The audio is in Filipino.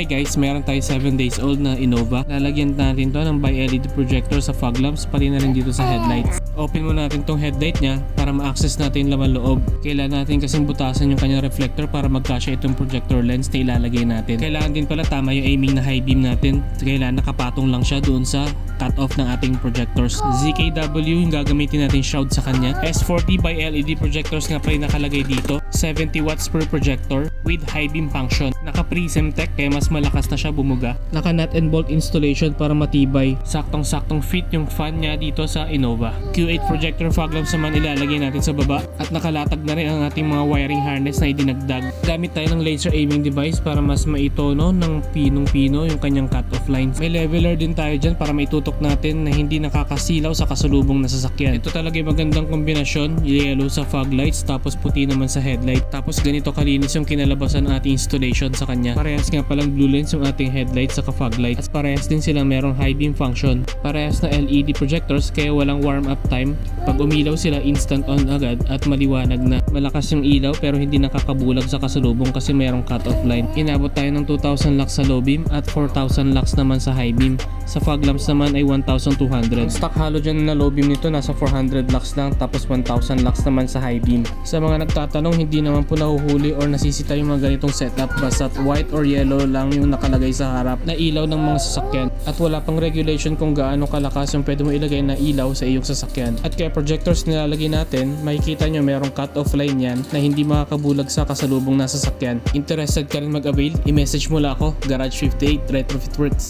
Hi guys, meron tayo 7 days old na Innova. Lalagyan natin to ng bi-LED projector sa fog lamps, pati na rin dito sa headlights. Open muna natin tong headlight niya para ma-access natin laman loob. Kailangan natin kasing butasan yung kanyang reflector para magkasya itong projector lens na ilalagay natin. Kailangan din pala tama yung aiming na high beam natin. Kailangan nakapatong lang siya doon sa cut-off ng ating projectors. ZKW yung gagamitin natin shroud sa kanya. S40 by LED projectors nga pa rin nakalagay dito. 70 watts per projector with high beam function. Naka Prism Tech kaya mas malakas na siya bumuga. Naka nut and bolt installation para matibay. Saktong-saktong fit yung fan niya dito sa Innova. Q8 projector fog lamps naman ilalagay natin sa baba at nakalatag na rin ang ating mga wiring harness na idinagdag. Gamit tayo ng laser aiming device para mas maitono ng pinong-pino yung kanyang cut-off lines. May leveler din tayo dyan para maitutok natin na hindi nakakasilaw sa kasalubong na sasakyan. Ito talaga yung magandang kombinasyon. Yellow sa fog lights tapos puti naman sa headlight. Tapos ganito kalinis yung kinalabasan ng ating installation sa kanya. Parehas nga palang blue lens yung ating headlights sa fog lights. At parehas din silang merong high beam function. Parehas na LED projectors kaya walang warm up time. Pag umilaw sila instant on agad at maliwanag na. Malakas yung ilaw pero hindi nakakabulag sa kasalubong kasi merong cut off line. Inabot tayo ng 2,000 lux sa low beam at 4,000 lux naman sa high beam. Sa fog lamps naman ay 1,200. Ang stock halogen na low beam nito nasa 400 lux lang tapos 1,000 lux naman sa high beam. Sa mga nagtatanong, hindi naman po nahuhuli or nasisita yung mga ganitong setup basta't white or yellow lang yung nakalagay sa harap na ilaw ng mga sasakyan at wala pang regulation kung gaano kalakas yung pwede mo ilagay na ilaw sa iyong sasakyan. At kaya projectors nilalagay natin, makikita nyo merong cut off line yan na hindi makakabulag sa kasalubong na sasakyan. Interested ka rin mag-avail? I-message mo lang ako, Garage 58 Retrofit Works.